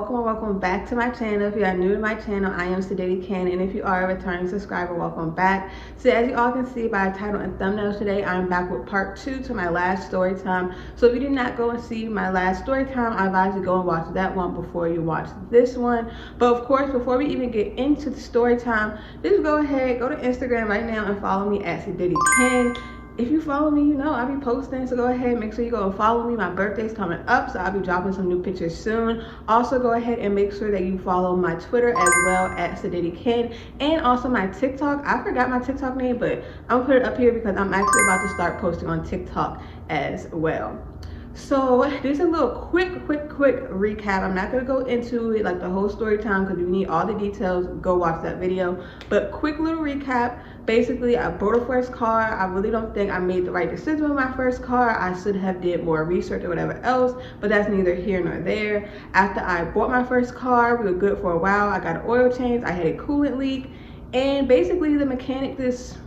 welcome back to my channel. If you are new to my channel, I am Zodiac, and if you are a returning subscriber, welcome back. So as you all can see by the title and thumbnail today, I'm back with part 2 to my last story time. So if you did not go and see my last story time, I advise you go and watch that one before you watch this one. But of course, before we even get into the story time, just go ahead, go to Instagram right now and follow me at Zodiac. If you follow me, you know I'll be posting, so go ahead, make sure you go and follow me. My birthday's coming up, so I'll be dropping some new pictures soon. Also, go ahead and make sure that you follow my Twitter as well at Zodiac, and also my TikTok. I forgot my TikTok name, but I'm gonna put it up here because I'm actually about to start posting on TikTok as well. So just a little quick recap. I'm not gonna go into it like the whole story time because if you need all the details, go watch that video. But quick little recap. Basically, I bought a first car. I really don't think I made the right decision with my first car. I should have did more research or whatever else, but that's neither here nor there. After I bought my first car, we were good for a while. I got an oil change. I had a coolant leak, and basically the mechanic just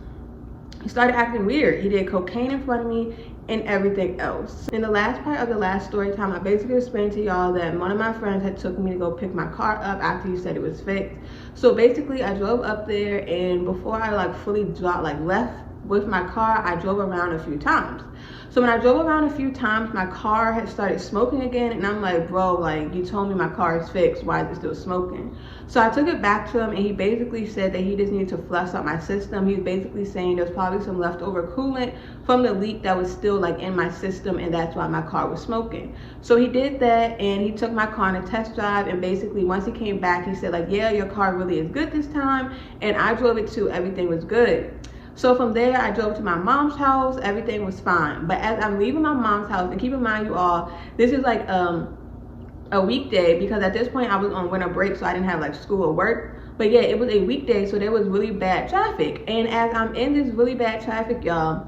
started acting weird. He did cocaine in front of me and everything else. In the last part of the last story time, I basically explained to y'all that one of my friends had took me to go pick my car up after he said it was fixed. So basically I drove up there, and before I left with my car, I drove around a few times. So when I drove around a few times, my car had started smoking again, and I'm like, bro, like, you told me my car is fixed, why is it still smoking? So I took it back to him, and he basically said that he just needed to flush out my system. He was basically saying there's probably some leftover coolant from the leak that was still like in my system, and that's why my car was smoking. So he did that, and he took my car on a test drive, and basically once he came back, he said like, yeah, your car really is good this time, and I drove it too, everything was good. So from there, I drove to my mom's house. Everything was fine. But as I'm leaving my mom's house, and keep in mind, you all, this is like a weekday, because at this point I was on winter break, so I didn't have like school or work. But yeah, it was a weekday, so there was really bad traffic. And as I'm in this really bad traffic, y'all,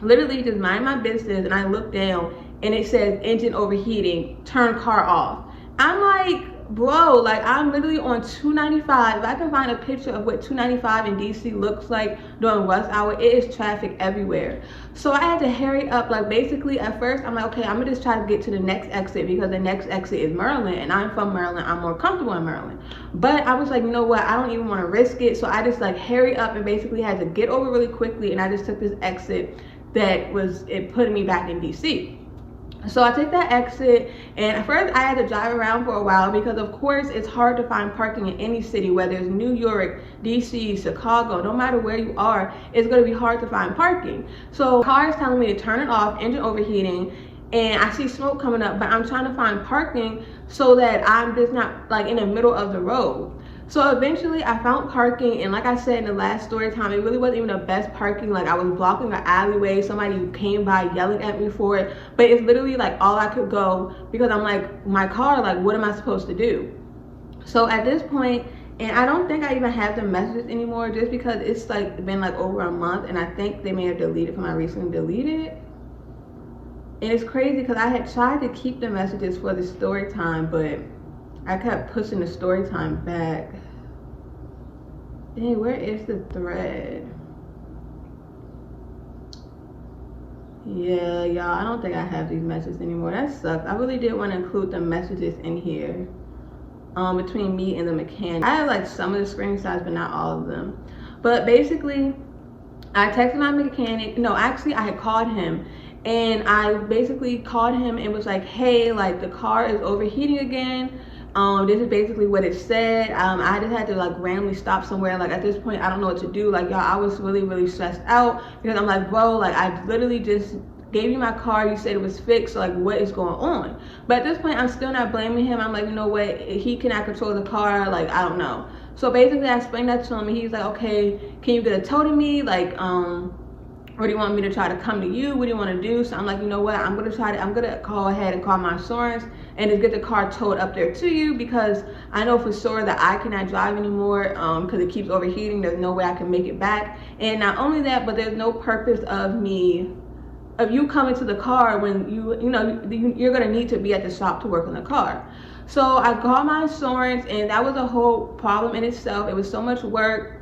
literally just mind my business, and I look down and it says engine overheating, turn car off. I'm like, bro, like, I'm literally on 295. If I can find a picture of what 295 in DC looks like during rush hour, it is traffic everywhere. So I had to hurry up. Like, basically at first I'm like, okay, I'm gonna just try to get to the next exit, because the next exit is Maryland, and I'm from Maryland. I'm more comfortable in Maryland. But I was like, you know what, I don't even want to risk it. So I just like hurry up and basically had to get over really quickly, and I just took this exit that was putting me back in DC. So I took that exit, and at first I had to drive around for a while, because of course it's hard to find parking in any city, whether it's New York, DC, Chicago, no matter where you are, it's going to be hard to find parking. So car is telling me to turn it off, engine overheating, and I see smoke coming up, but I'm trying to find parking so that I'm just not like in the middle of the road. So eventually I found parking, and like I said in the last story time, it really wasn't even the best parking. Like, I was blocking an alleyway, somebody came by yelling at me for it, but it's literally like all I could go, because I'm like, my car, like, what am I supposed to do? So at this point, and I don't think I even have the messages anymore, just because it's like been like over a month, and I think they may have deleted from my recently deleted. And it's crazy because I had tried to keep the messages for the story time, but I kept pushing the story time back. Dang, where is the thread? Yeah, y'all, I don't think I have these messages anymore. That sucks. I really did want to include the messages in here between me and the mechanic. I have like some of the screenshots, but not all of them. But basically, I texted my mechanic. No, actually, I had called him. And I basically called him and was like, hey, like, the car is overheating again. This is basically what it said. I just had to like randomly stop somewhere. Like, at this point, I don't know what to do. Like, y'all, I was really stressed out, because I'm like, bro, like, I literally just gave you my car. You said it was fixed. So, like, what is going on? But at this point, I'm still not blaming him. I'm like, you know what? He cannot control the car. Like, I don't know. So basically, I explained that to him, and he's like, okay, can you get a tow to me? Like, or do you want me to try to come to you? What do you want to do? So I'm like, you know what? I'm gonna go ahead and call my insurance and just get the car towed up there to you, because I know for sure that I cannot drive anymore, because it keeps overheating. There's no way I can make it back. And not only that, but there's no purpose of you coming to the car when you're gonna need to be at the shop to work on the car. So I called my insurance, and that was a whole problem in itself. It was so much work.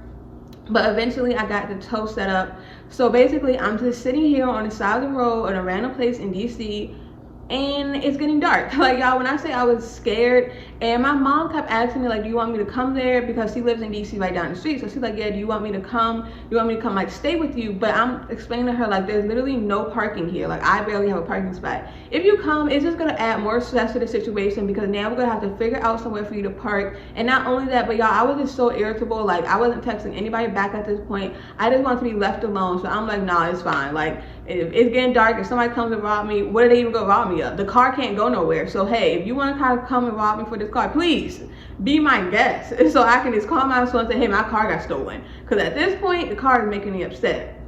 But eventually I got the tow set up. So basically I'm just sitting here on the side of the road in a random place in DC, and it's getting dark. Like, y'all, when I say I was scared, and my mom kept asking me, like, do you want me to come there, because she lives in DC right down the street. So she's like, yeah, do you want me to come, like stay with you? But I'm explaining to her, like, there's literally no parking here. Like, I barely have a parking spot. If you come, it's just gonna add more stress to the situation, because now we're gonna have to figure out somewhere for you to park. And not only that, but y'all, I was just so irritable. Like, I wasn't texting anybody back at this point. I just wanted to be left alone. So I'm like, nah, it's fine. Like, if it's getting dark, if somebody comes and rob me, what are they even gonna rob me of? The car can't go nowhere. So hey, if you want to kind of come and rob me for this car, please be my guest, so I can just call my son and say, hey, my car got stolen. Because at this point, the car is making me upset.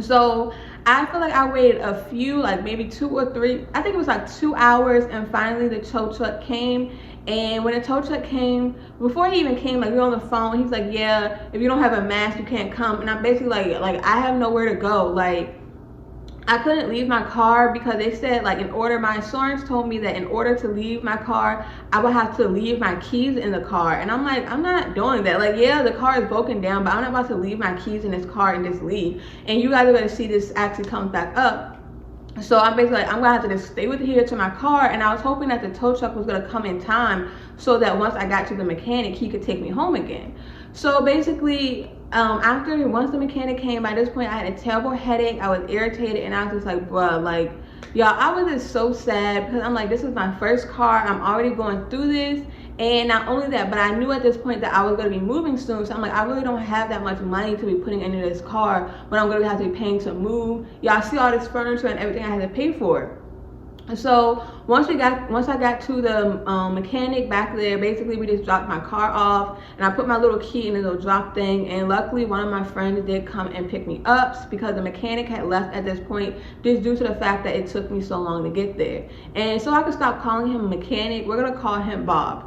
So I feel like I waited a few, like maybe 2 or 3, I think it was like 2 hours, and finally the tow truck came. And when the tow truck came, before he even came, like, we were on the phone, he's like, yeah, if you don't have a mask, you can't come. And I'm basically like I have nowhere to go. Like, I couldn't leave my car, because they said, like, my insurance told me that in order to leave my car, I would have to leave my keys in the car. And I'm like, I'm not doing that. Like, yeah, the car is broken down, but I'm not about to leave my keys in this car and just leave. And you guys are gonna see this actually comes back up. So I'm basically like, I'm gonna have to just stay with here to my car. And I was hoping that the tow truck was gonna come in time, so that once I got to the mechanic, he could take me home again. So basically, once the mechanic came, by this point I had a terrible headache, I was irritated, and I was just like, bruh, like, y'all, I was just so sad, because I'm like, this is my first car, I'm already going through this. And not only that, but I knew at this point that I was going to be moving soon. So I'm like, I really don't have that much money to be putting into this car when I'm going to have to be paying to move. Y'all see all this furniture and everything I had to pay for. So once I got to the mechanic back there, basically we just dropped my car off, and I put my little key in the little drop thing. And luckily one of my friends did come and pick me up, because the mechanic had left at this point, just due to the fact that it took me so long to get there. And so I could stop calling him a mechanic, we're gonna call him Bob.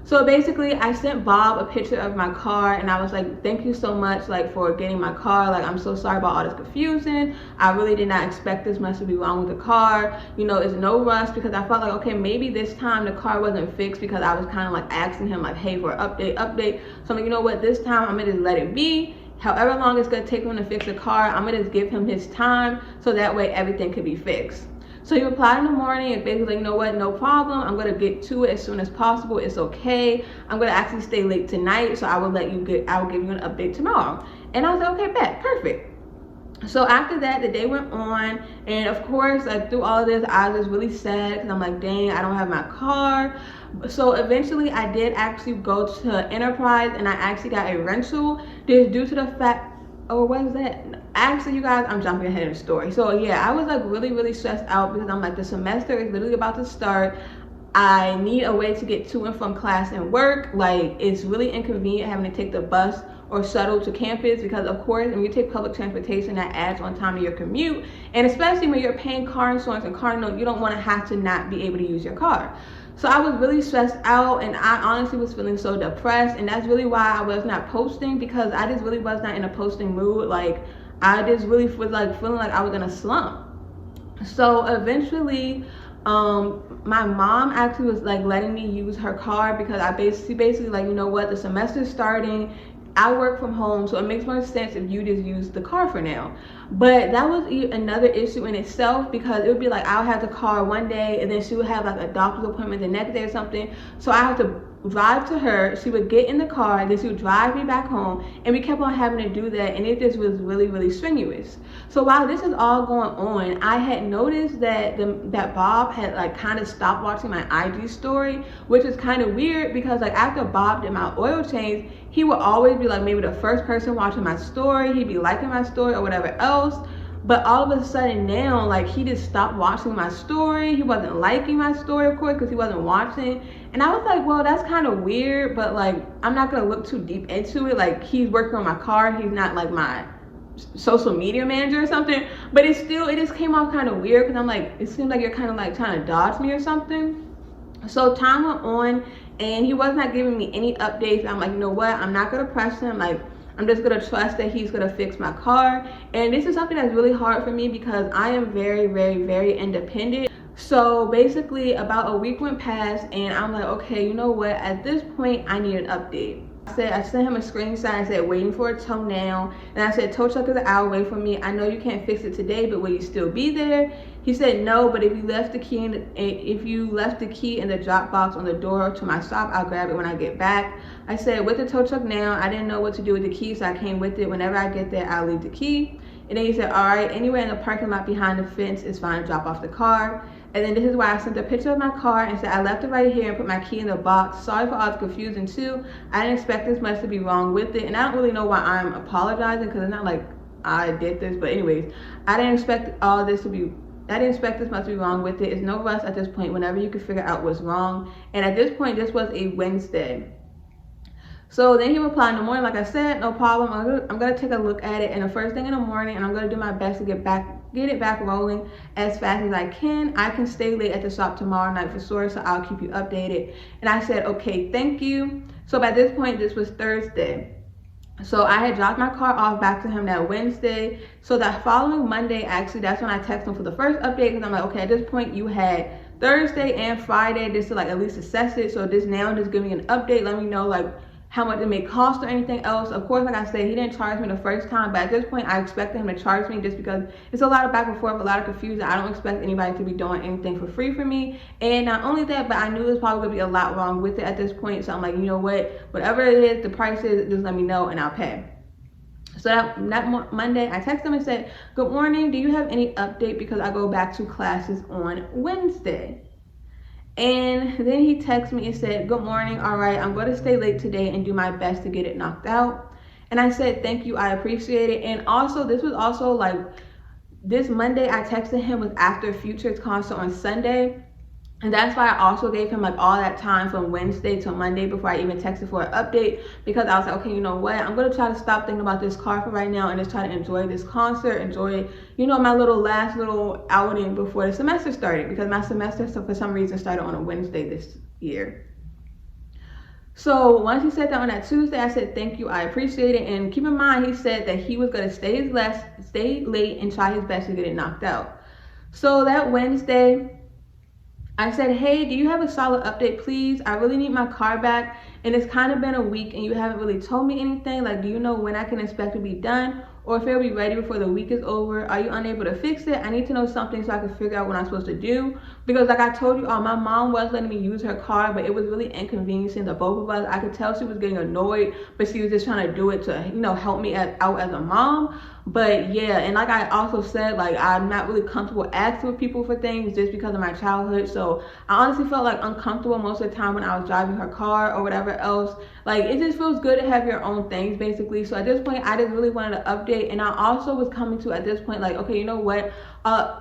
So basically, I sent Bob a picture of my car, and I was like, thank you so much, like, for getting my car. Like, I'm so sorry about all this confusion. I really did not expect this much to be wrong with the car. You know, it's no rush, because I felt like, okay, maybe this time the car wasn't fixed, because I was kind of like asking him, like, hey, for an update. So I'm like, you know what, this time I'm gonna just let it be. However long it's gonna take him to fix the car, I'm gonna just give him his time, so that way everything could be fixed. So he replied in the morning and basically, like, you know what, no problem, I'm gonna get to it as soon as possible, it's okay. I'm gonna actually stay late tonight, so I will give you an update tomorrow. And I was like, okay, bet, perfect. So after that, the day went on, and of course, like, through all of this, I was really sad, because I'm like, dang, I don't have my car. So eventually I did actually go to Enterprise, and I actually got a rental, just due to the fact, oh, what is that? Actually, you guys, I'm jumping ahead in the story. So yeah, I was like really stressed out, because I'm like, the semester is literally about to start. I need a way to get to and from class and work. Like, it's really inconvenient having to take the bus or shuttle to campus, because of course when you take public transportation, that adds on time of your commute. And especially when you're paying car insurance and car note, you don't want to have to not be able to use your car. So I was really stressed out, and I honestly was feeling so depressed, and that's really why I was not posting, because I just really was not in a posting mood. Like, I just really was like feeling like I was in a slump. So eventually my mom actually was like letting me use her car, because I basically like, you know what, the semester's starting, I work from home, so it makes more sense if you just use the car for now. But that was another issue in itself, because it would be like, I'll have the car one day, and then she would have like a doctor's appointment the next day or something. So I have to drive to her, she would get in the car, and then she would drive me back home, and we kept on having to do that, and it just was really strenuous. So while this is all going on, I had noticed that that Bob had like kind of stopped watching my IG story, which is kind of weird, because like after Bob did my oil change, he would always be like maybe the first person watching my story, he'd be liking my story or whatever else. But all of a sudden now, like, he just stopped watching my story. He wasn't liking my story, of course, because he wasn't watching. And I was like, well, that's kind of weird, but like, I'm not gonna look too deep into it. Like, he's working on my car, he's not like my social media manager or something. But it just came off kind of weird, because I'm like, it seems like you're kind of like trying to dodge me or something. So time went on, and he was not giving me any updates. I'm like, you know what, I'm not gonna press him. Like, I'm just gonna trust that he's gonna fix my car. And this is something that's really hard for me, because I am very independent. So basically about a week went past, and I'm like, okay, you know what, at this point I need an update. I sent him a screenshot. I said, waiting for a tow now. And I said, tow truck is an hour away from me. I know you can't fix it today, but will you still be there? He said, no, but if you left the key in the drop box on the door to my shop, I'll grab it when I get back. I said, with the tow truck now, I didn't know what to do with the key, so I came with it. Whenever I get there, I'll leave the key. And then he said, all right, anywhere in the parking lot behind the fence is fine to drop off the car. And then this is why I sent a picture of my car and said, I left it right here and put my key in the box. Sorry for all the confusion too. I didn't expect this much to be wrong with it. And I don't really know why I'm apologizing, because it's not like I did this. But anyways, I didn't expect this much to be wrong with it. It's no rush at this point, whenever you can figure out what's wrong. And at this point, this was a Wednesday. So then he replied in the morning, like I said, no problem. I'm gonna take a look at it, and the first thing in the morning, and I'm gonna do my best to get it back rolling as fast as I can. I can stay late at the shop tomorrow night for sure, so I'll keep you updated. And I said, okay, thank you. So by this point, this was Thursday. So I had dropped my car off back to him that Wednesday. So that following Monday, actually, that's when I texted him for the first update, because I'm like, okay, at this point you had Thursday and Friday just to like at least assess it. So this now just give me an update, let me know like how much it may cost or anything else. Of course, like I said, he didn't charge me the first time, but at this point I expected him to charge me, just because it's a lot of back and forth, a lot of confusion. I don't expect anybody to be doing anything for free for me. And not only that, but I knew there's probably gonna be a lot wrong with it at this point. So I'm like, you know what, whatever it is, the price is, just let me know and I'll pay. So that Monday, I texted him and said, good morning, do you have any update, because I go back to classes on Wednesday? And then he texted me and said, good morning, all right, I'm going to stay late today and do my best to get it knocked out. And I said, thank you, I appreciate it. And also, this was also like, this Monday I texted him was after Future's concert on Sunday. And that's why I also gave him like all that time from Wednesday to Monday before I even texted for an update, because I was like, okay, you know what, I'm gonna try to stop thinking about this car for right now and just try to enjoy this concert, enjoy, you know, my last little outing before the semester started, because my semester for some reason started on a Wednesday this year. So once he said that on that Tuesday, I said, thank you, I appreciate it. And keep in mind, he said that he was gonna stay late and try his best to get it knocked out. So that Wednesday, I said, hey, do you have a solid update, please? I really need my car back, and it's kind of been a week and you haven't really told me anything. Like, do you know when I can expect to be done, or if it'll be ready before the week is over? Are you unable to fix it? I need to know something so I can figure out what I'm supposed to do, because like I told you all, my mom was letting me use her car, but it was really inconveniencing the both of us. I could tell she was getting annoyed, but she was just trying to do it to, you know, help me out as a mom. But yeah, and like I also said, like I'm not really comfortable asking people for things just because of my childhood. So I honestly felt like uncomfortable most of the time when I was driving her car or whatever else. Like it just feels good to have your own things basically. So at this point, I just really wanted to update. And I also was coming to at this point like, okay, you know what?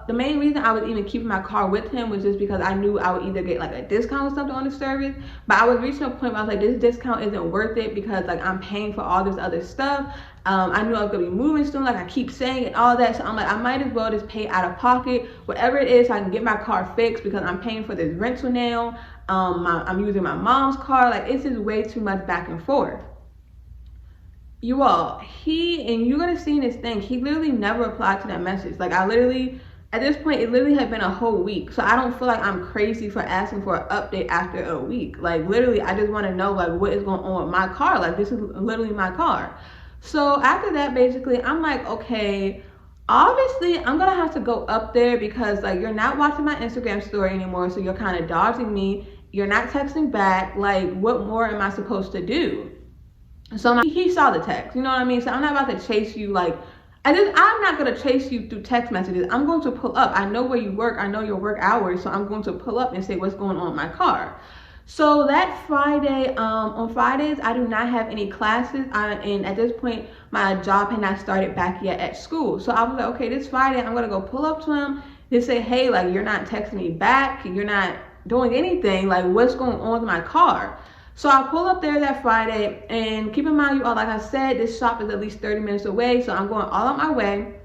The main reason I was even keeping my car with him was just because I knew I would either get like a discount or something on the service. But I was reaching a point where I was like, this discount isn't worth it, because like I'm paying for all this other stuff. I knew I was gonna be moving soon, like I keep saying, and all that. So I'm like, I might as well just pay out of pocket, whatever it is, so I can get my car fixed, because I'm paying for this rental now. I'm using my mom's car. Like it's just way too much back and forth. You all, and you're gonna see in this thing, he literally never replied to that message. Like I literally, at this point, it literally had been a whole week. So I don't feel like I'm crazy for asking for an update after a week. Like literally, I just want to know like what is going on with my car. Like this is literally my car. So after that, basically, I'm like, okay, obviously I'm gonna have to go up there, because like you're not watching my Instagram story anymore, so you're kind of dodging me. You're not texting back. Like what more am I supposed to do? So he saw the text, you know what I mean? So I'm not about to chase you like, I'm not going to chase you through text messages. I'm going to pull up. I know where you work. I know your work hours. So I'm going to pull up and say what's going on in my car. So that Friday, on Fridays, I do not have any classes. And at this point, my job had not started back yet at school. So I was like, okay, this Friday, I'm going to go pull up to him and say, hey, like, you're not texting me back. You're not doing anything. Like, what's going on with my car? So I pull up there that Friday, and keep in mind, you all, like I said, this shop is at least 30 minutes away. So I'm going all on my way.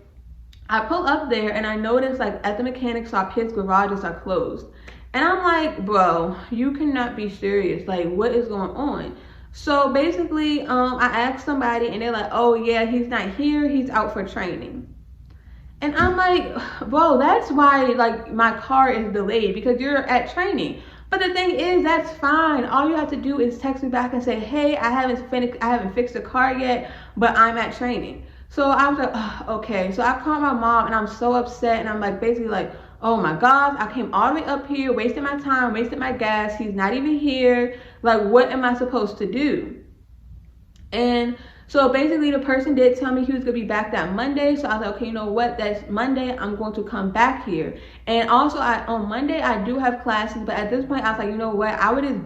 I pull up there and I notice like at the mechanic shop, his garages are closed. And I'm like, bro, you cannot be serious. Like, what is going on? So basically, I asked somebody and they're like, oh yeah, he's not here. He's out for training. And I'm like, bro, that's why like my car is delayed, because you're at training. But the thing is, that's fine. All you have to do is text me back and say, hey, I haven't fixed the car yet, but I'm at training. So I was like, oh, okay. So I called my mom and I'm so upset, and I'm like, basically like, oh my gosh, I came all the way up here, wasted my time, wasted my gas. He's not even here. Like, what am I supposed to do? And so basically the person did tell me he was going to be back that Monday. So I was like, okay, you know what? That's Monday. I'm going to come back here. And also on Monday, I do have classes. But at this point, I was like, you know what? I would just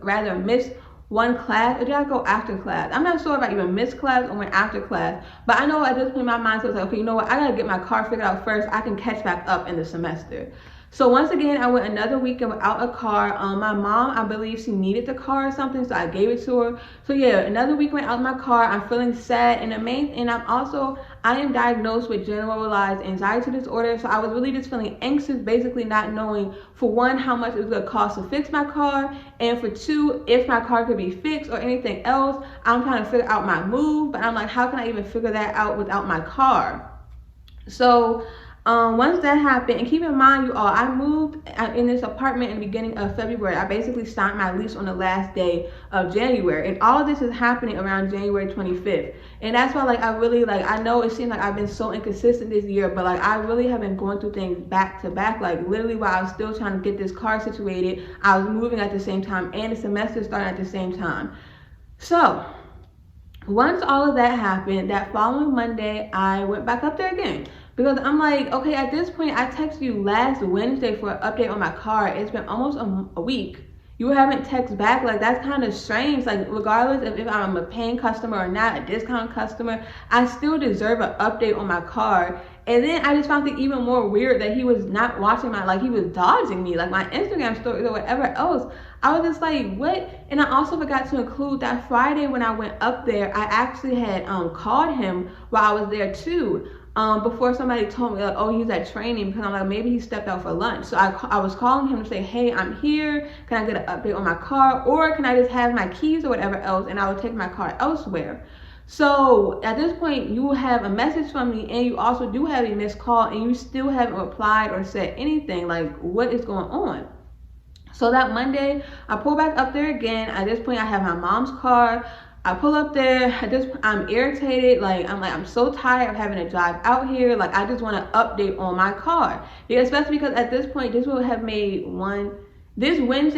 rather miss one class or did I go after class? I'm not sure if I even missed class or went after class. But I know at this point, my mind was like, okay, you know what? I got to get my car figured out first. I can catch back up in the semester. So once again, I went another weekend without a car. My mom, I believe she needed the car or something, so I gave it to her. So yeah, another week without my car. I'm feeling sad, and I am diagnosed with generalized anxiety disorder. So I was really just feeling anxious, basically not knowing, for one, how much it was gonna cost to fix my car, and for two, if my car could be fixed or anything else. I'm trying to figure out my move, but I'm like, how can I even figure that out without my car? So once that happened, and keep in mind, you all, I moved in this apartment in the beginning of February. I basically signed my lease on the last day of January, and all of this is happening around January 25th. And that's why, like, I know it seems like I've been so inconsistent this year, but like, I really have been going through things back to back. Like, literally, while I was still trying to get this car situated, I was moving at the same time, and the semester started at the same time. So once all of that happened, that following Monday, I went back up there again. Because I'm like, okay, at this point, I texted you last Wednesday for an update on my car. It's been almost a week. You haven't texted back. Like, that's kind of strange. Like, regardless of if I'm a paying customer or not, a discount customer, I still deserve an update on my car. And then I just found it even more weird that he was not watching he was dodging me, like my Instagram stories or whatever else. I was just like, what? And I also forgot to include that Friday when I went up there, I actually had called him while I was there too. Before somebody told me, like, oh, he's at training, because I'm like, maybe he stepped out for lunch. So I was calling him to say, hey, I'm here. Can I get an update on my car? Or can I just have my keys or whatever else, and I will take my car elsewhere? So at this point, you have a message from me, and you also do have a missed call, and you still haven't replied or said anything. Like, what is going on? So that Monday, I pull back up there again. At this point, I have my mom's car. I pull up there. I'm irritated. I'm so tired of having to drive out here. Like, I just want an update on my car. Yeah, especially because at this point, this Wednesday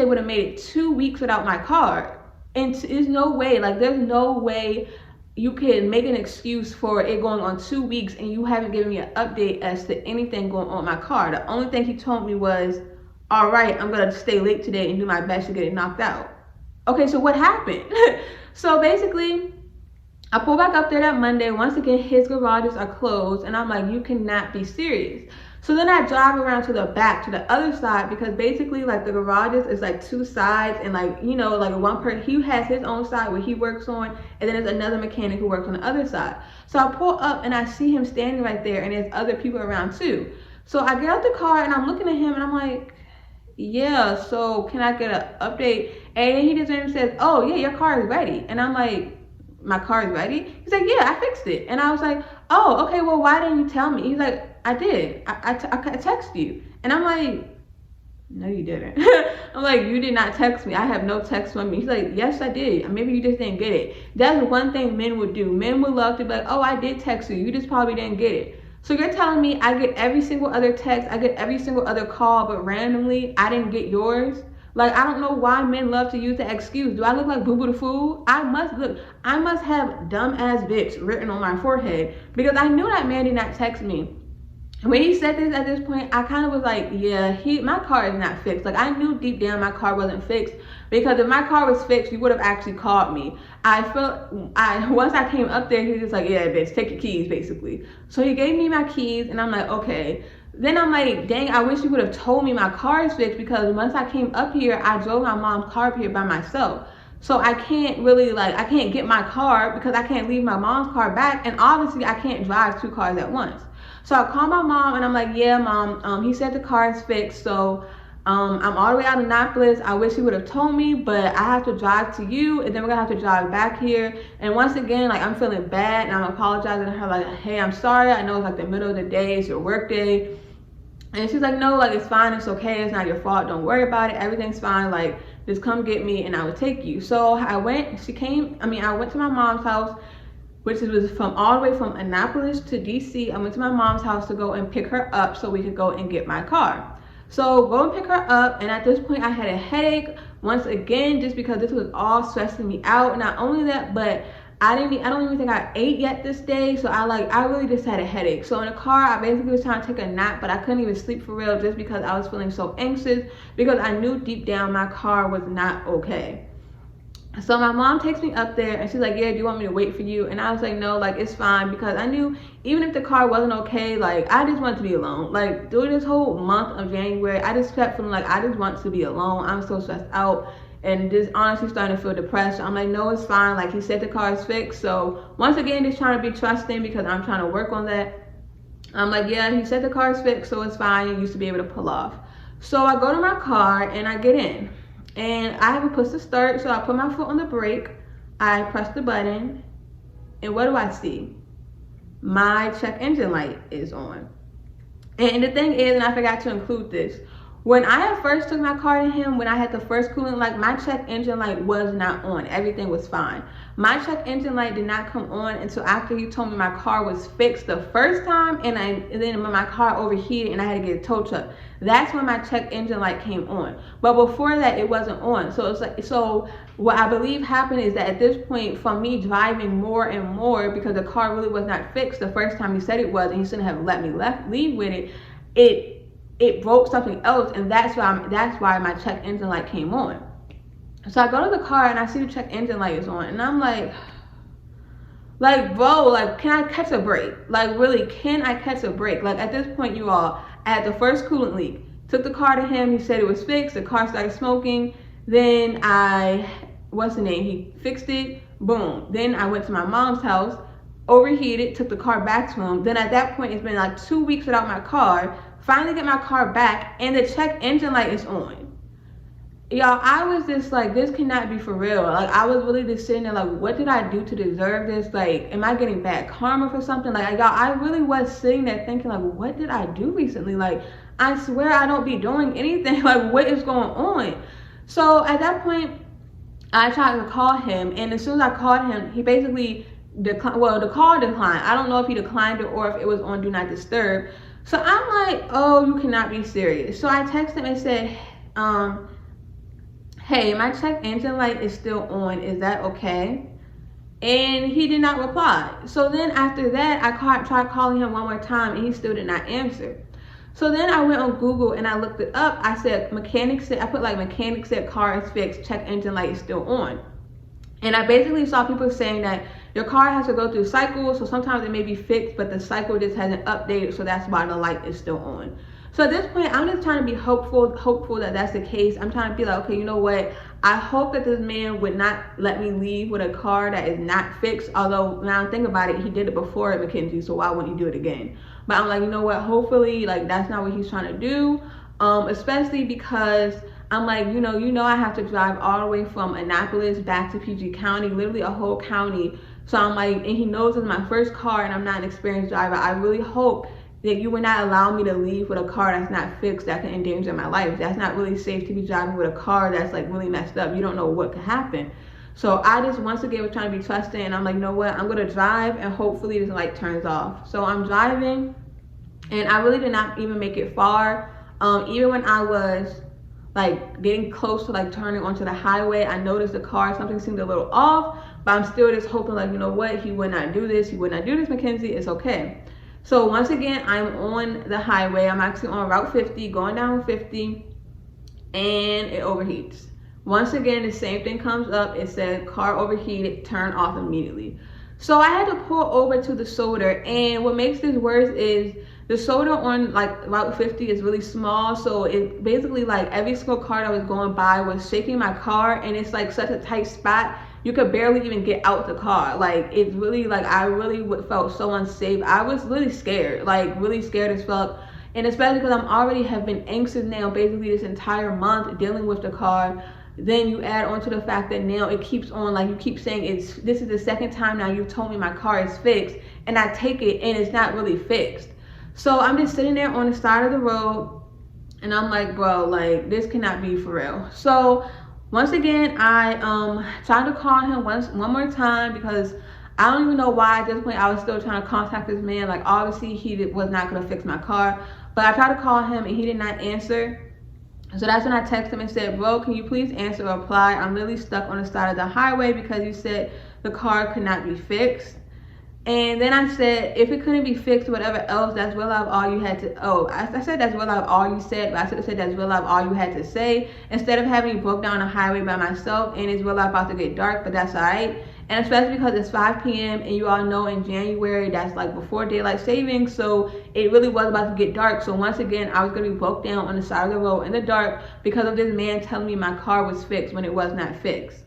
would have made it 2 weeks without my car. And there's no way you can make an excuse for it going on 2 weeks and you haven't given me an update as to anything going on with my car. The only thing he told me was, all right, I'm gonna stay late today and do my best to get it knocked out. Okay, so what happened? So basically, I pull back up there that Monday. Once again, his garages are closed, and I'm like, you cannot be serious. So then I drive around to the back, to the other side, because basically, like, the garages is like two sides, and one person, he has his own side where he works on, and then there's another mechanic who works on the other side. So I pull up and I see him standing right there, and there's other people around too. So I get out the car and I'm looking at him and I'm like, yeah, so can I get an update? And then he just randomly says, oh yeah, your car is ready. And I'm like, my car is ready? He's like, yeah, I fixed it. And I was like, oh, okay, well, why didn't you tell me? He's like, I did. I texted you. And I'm like, no, you didn't. I'm like, you did not text me. I have no text from me. He's like, yes, I did. Maybe you just didn't get it. That's one thing men would do. Men would love to be like, oh, I did text you. You just probably didn't get it. So you're telling me I get every single other text, I get every single other call, but randomly I didn't get yours? Like, I don't know why men love to use the excuse. Do I look like Boo Boo the Fool? I must have dumb ass bitch written on my forehead, because I knew that man did not text me. When he said this at this point, I kind of was like, yeah, my car is not fixed. Like, I knew deep down my car wasn't fixed, because if my car was fixed, you would have actually called me. Once I came up there, he was just like, yeah, bitch, take your keys, basically. So he gave me my keys, and I'm like, okay. Then I'm like, dang, I wish you would have told me my car is fixed, because once I came up here, I drove my mom's car up here by myself. So I can't really, I can't get my car, because I can't leave my mom's car back, and obviously I can't drive two cars at once. So I called my mom and I'm like, yeah, mom, he said the car is fixed. So I'm all the way out of Annapolis. I wish he would have told me, but I have to drive to you, and then we're gonna have to drive back here. And once again, I'm feeling bad, and I'm apologizing to her, like, hey, I'm sorry. I know it's like the middle of the day, it's your work day. And she's like, no, like, it's fine, it's okay, it's not your fault, don't worry about it, everything's fine, like, just come get me and I will take you. So I went to my mom's house, which was from all the way from Annapolis to DC. I went to my mom's house to go and pick her up so we could go and get my car. So go and pick her up, and at this point I had a headache once again, just because this was all stressing me out. Not only that, but I don't even think I ate yet this day, so I really just had a headache. So in the car, I basically was trying to take a nap, but I couldn't even sleep for real, just because I was feeling so anxious, because I knew deep down my car was not okay. So my mom takes me up there and she's like, yeah, do you want me to wait for you? And I was like, no, like, it's fine, because I knew even if the car wasn't okay, like, I just wanted to be alone. Like, through this whole month of January, I just kept feeling like I just want to be alone. I'm so stressed out and just honestly starting to feel depressed. So I'm like, no, it's fine. Like, he said the car is fixed. So once again, just trying to be trusting, because I'm trying to work on that. I'm like, yeah, he said the car is fixed, so it's fine. You used to be able to pull off. So I go to my car and I get in. And I haven't pushed the start, so I put my foot on the brake. I press the button, and what do I see? My check engine light is on. And the thing is, and I forgot to include this, when I first took my car to him, when I had the first coolant light, my check engine light was not on. Everything was fine. My check engine light did not come on until after he told me my car was fixed the first time, and then when my car overheated and I had to get a tow truck. That's when my check engine light came on. But before that, it wasn't on. So it's like, so what I believe happened is that at this point, from me driving more and more, because the car really was not fixed the first time he said it was, and he shouldn't have let me leave with it, it broke something else, and that's why my check engine light came on. So I go to the car and I see the check engine light is on, and I'm like, bro, like, can I catch a break? Like, really, can I catch a break? Like, at this point, you all, at the first coolant leak, took the car to him, he said it was fixed, the car started smoking, then he fixed it, boom. Then I went to my mom's house, overheated, took the car back to him. Then at that point, it's been like 2 weeks without my car. Finally get my car back, and the check engine light is on. Y'all, I was just like, this cannot be for real. Like, I was really just sitting there like, what did I do to deserve this? Like, am I getting bad karma for something? Like, y'all, I really was sitting there thinking, like, what did I do recently? Like, I swear I don't be doing anything. Like, what is going on? So at that point, I tried to call him, and as soon as I called him, he basically declined. Well, the call declined. I don't know if he declined it or if it was on Do Not Disturb. So I'm like, oh, you cannot be serious. So I texted him and said, hey, my check engine light is still on. Is that okay? And he did not reply. So then after that, I tried calling him one more time, and he still did not answer. So then I went on Google and I looked it up. I said, mechanic said car is fixed, check engine light is still on. And I basically saw people saying that your car has to go through cycles, so sometimes it may be fixed, but the cycle just hasn't updated, so that's why the light is still on. So at this point, I'm just trying to be hopeful that that's the case. I'm trying to be like, okay, you know what? I hope that this man would not let me leave with a car that is not fixed. Although now I think about it, he did it before at McKenzie, so why wouldn't he do it again? But I'm like, you know what? Hopefully, like, that's not what he's trying to do. Especially because I'm like, you know, I have to drive all the way from Annapolis back to PG County, literally a whole county. So I'm like, and he knows it's my first car and I'm not an experienced driver. I really hope that you would not allow me to leave with a car that's not fixed, that can endanger my life. That's not really safe to be driving with a car that's like really messed up. You don't know what could happen. So I just once again was trying to be trusting, and I'm like, you know what? I'm gonna drive and hopefully this light turns off. So I'm driving, and I really did not even make it far. Even when I was like getting close to like turning onto the highway, I noticed the car, something seemed a little off, but I'm still just hoping, like, you know what? He would not do this. He would not do this, McKenzie. It's okay. So once again, I'm on the highway. I'm actually on Route 50, going down 50, and it overheats. Once again, the same thing comes up. It said car overheated, turn off immediately. So I had to pull over to the shoulder, and what makes this worse is the shoulder on like Route 50 is really small. So it basically, like, every single car that was going by was shaking my car, and it's like such a tight spot. You could barely even get out the car. Like, it's really, like, I really felt so unsafe. I was really scared, like really scared as fuck. And especially because I'm already have been anxious now basically this entire month dealing with the car. Then you add on to the fact that now it keeps on, like, you keep saying this is the second time now you've told me my car is fixed, and I take it and it's not really fixed. So I'm just sitting there on the side of the road, and I'm like, bro, like, this cannot be for real. So once again, I tried to call him one more time, because I don't even know why at this point I was still trying to contact this man. Like, obviously he was not going to fix my car, but I tried to call him and he did not answer. So that's when I texted him and said, bro, can you please answer or reply? I'm literally stuck on the side of the highway because you said the car could not be fixed. And then I said, if it couldn't be fixed, whatever else, that's real life all you had to, I said that's real life all you said, but I should have said that's real life all you had to say, instead of having me broke down the highway by myself, and it's real life about to get dark, but that's all right. And especially because it's 5 p.m. and you all know in January, that's like before daylight savings, so it really was about to get dark. So once again, I was going to be broke down on the side of the road in the dark because of this man telling me my car was fixed when it was not fixed.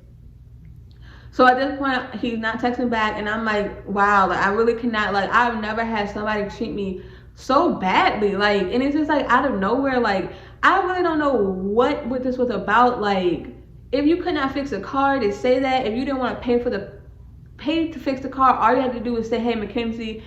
So at this point, he's not texting back, and I'm like, wow, like, I really cannot, like, I've never had somebody treat me so badly, like, and it's just like out of nowhere. Like, I really don't know what this was about. Like, if you could not fix a car, to say that. If you didn't want to pay to fix the car, all you had to do is say, hey, McKenzie,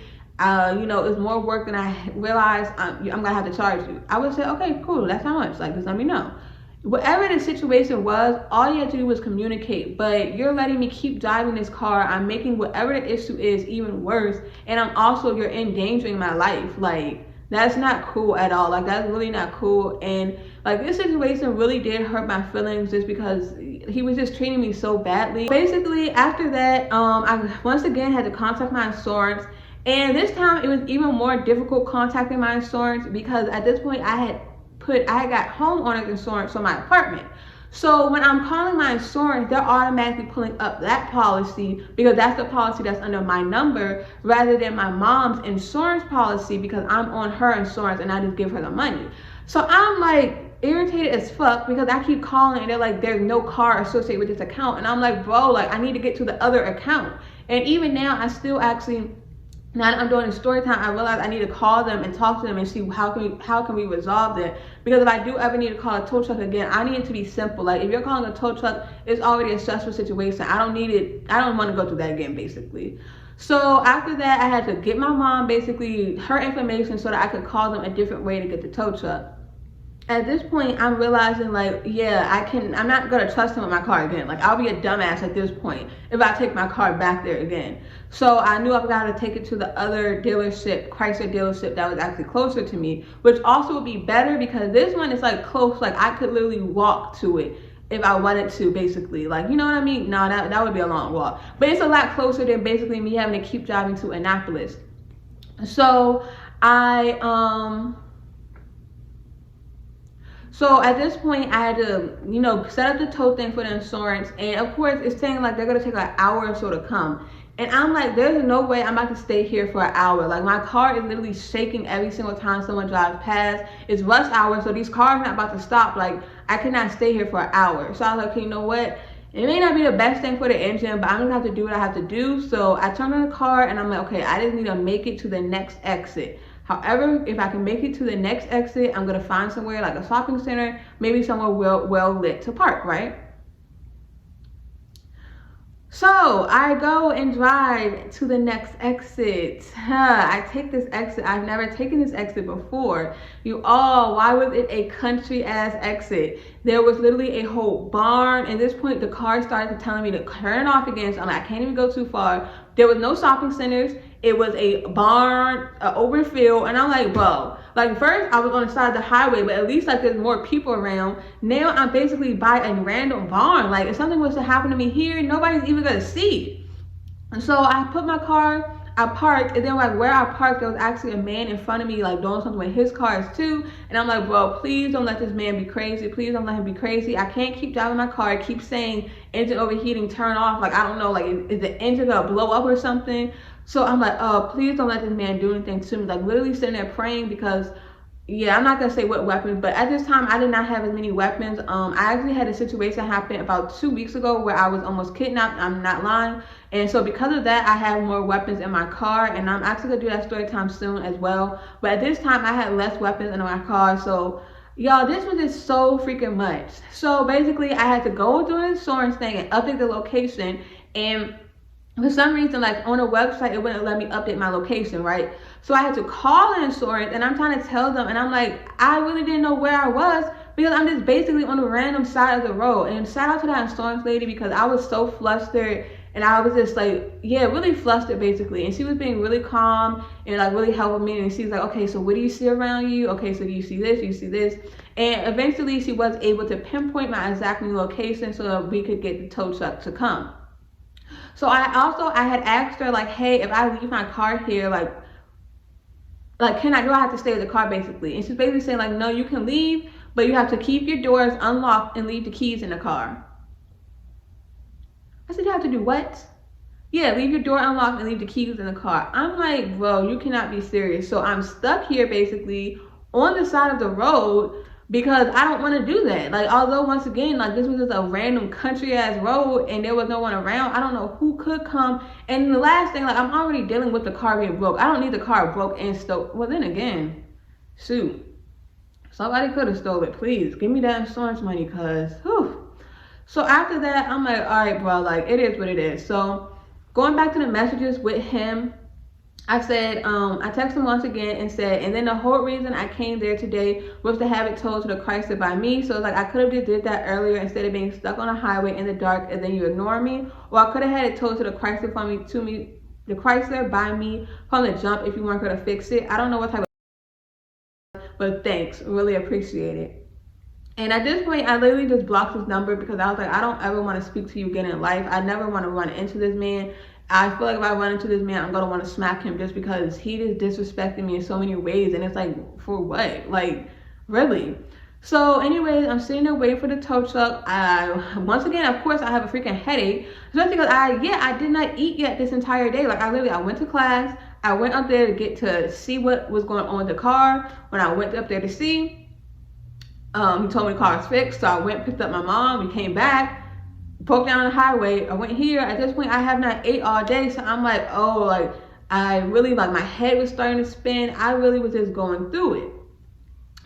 you know, it's more work than I realized. I'm gonna have to charge you. I would say, okay, cool, that's how much, like, just let me know. Whatever the situation was, all you had to do was communicate. But you're letting me keep driving this car. I'm making whatever the issue is even worse, and you're endangering my life. Like, that's not cool at all. Like, that's really not cool. And like, this situation really did hurt my feelings, just because he was just treating me so badly. Basically, after that, I once again had to contact my insurance, and this time it was even more difficult contacting my insurance, because at this point I got homeowner's insurance on my apartment. So when I'm calling my insurance, they're automatically pulling up that policy, because that's the policy that's under my number, rather than my mom's insurance policy, because I'm on her insurance and I just give her the money. So I'm like irritated as fuck, because I keep calling and they're like, there's no car associated with this account. And I'm like, bro, like, I need to get to the other account. And even now, I still actually, now that I'm doing a story time, I realize I need to call them and talk to them and see how can we resolve that. Because if I do ever need to call a tow truck again, I need it to be simple. Like, if you're calling a tow truck, it's already a stressful situation. I don't need it. I don't want to go through that again, basically. So after that, I had to get my mom, basically, her information so that I could call them a different way to get the tow truck. At this point, I'm realizing, like, yeah, I'm not gonna trust him with my car again. Like, I'll be a dumbass at this point if I take my car back there again. So I knew I got to take it to the other dealership, Chrysler dealership, that was actually closer to me, which also would be better, because this one is like close. Like, I could literally walk to it if I wanted to, basically. Like, you know what I mean? No, that would be a long walk. But it's a lot closer than basically me having to keep driving to Annapolis. So So at this point, I had to, you know, set up the tow thing for the insurance. And of course, it's saying like they're going to take like an hour or so to come. And I'm like, there's no way I'm about to stay here for an hour. Like, my car is literally shaking every single time someone drives past. It's rush hour, so these cars are not about to stop. Like, I cannot stay here for an hour. So I was like, okay, you know what? It may not be the best thing for the engine, but I'm going to have to do what I have to do. So I turned on the car and I'm like, okay, I just need to make it to the next exit. However, if I can make it to the next exit, I'm going to find somewhere like a shopping center, maybe somewhere well lit to park, right? So I go and drive to the next exit. I take this exit. I've never taken this exit before. Why was it a country ass exit? There was literally a whole barn. At this point, the car started telling me to turn off again. So I'm like, I can't even go too far. There was no shopping centers. It was a barn, an open field. And I'm like, bro, like, first I was on the side of the highway, but at least like there's more people around. Now I'm basically by a random barn. Like, if something was to happen to me here, nobody's even gonna see. And so I put my car, I parked, and then like where I parked, there was actually a man in front of me like doing something with his cars too. And I'm like, bro, please don't let this man be crazy. Please don't let him be crazy. I can't keep driving my car. It keeps saying engine overheating, turn off. Like, I don't know, like, is the engine gonna blow up or something? So I'm like, oh, please don't let this man do anything to me. Like, literally sitting there praying, because, yeah, I'm not gonna say what weapons, but at this time I did not have as many weapons. I actually had a situation happen about 2 weeks ago where I was almost kidnapped. I'm not lying. And so because of that, I have more weapons in my car, and I'm actually gonna do that story time soon as well. But at this time I had less weapons in my car. So y'all, this was just so freaking much. So basically I had to go through the insurance thing and update the location, and for some reason, like on a website, it wouldn't let me update my location, right? So I had to call the insurance, and I'm trying to tell them, and I'm like, I really didn't know where I was because I'm just basically on a random side of the road. And shout out to that insurance lady because I was so flustered, and I was just like, yeah, really flustered basically. And she was being really calm and like really helping me. And she's like, okay, so what do you see around you? Okay, so do you see this? Do you see this? And eventually, she was able to pinpoint my exact new location so that we could get the tow truck to come. So I had asked her like, hey, if I leave my car here, like do I have to stay in the car basically? And she's basically saying like, no, you can leave, but you have to keep your doors unlocked and leave the keys in the car. I said, you have to do what? Yeah, leave your door unlocked and leave the keys in the car. I'm like, bro, you cannot be serious. So I'm stuck here basically on the side of the road because I don't want to do that. Like, although once again, like this was just a random country ass road and there was no one around, I don't know who could come. And the last thing, like I'm already dealing with the car being broke. I don't need the car broke and stole. Well, then again, shoot, somebody could have stole it. Please give me that insurance money, cause whew. So after that, I'm like, all right, bro, like it is what it is. So going back to the messages with him, I said, I texted him once again and said, and then the whole reason I came there today was to have it towed to the Chrysler by me. So it's like I could have just did that earlier instead of being stuck on a highway in the dark and then you ignore me. Or I could have had it towed to the Chrysler the Chrysler by me from the jump if you weren't gonna fix it. I don't know what type of, but thanks, really appreciate it. And at this point, I literally just blocked his number because I was like, I don't ever want to speak to you again in life. I never want to run into this man. I feel like if I run into this man, I'm going to want to smack him just because he just disrespected me in so many ways. And it's like, for what? Like, really? So anyways, I'm sitting there waiting for the tow truck. Once again, of course, I have a freaking headache. Especially because I did not eat yet this entire day. Like, I went to class. I went up there to get to see what was going on with the car. When I went up there to see, he told me the car was fixed. So I went, picked up my mom. We came back. Broke down on the highway. I went here. At this point, I have not ate all day, so I'm like, oh, like I really like my head was starting to spin. I really was just going through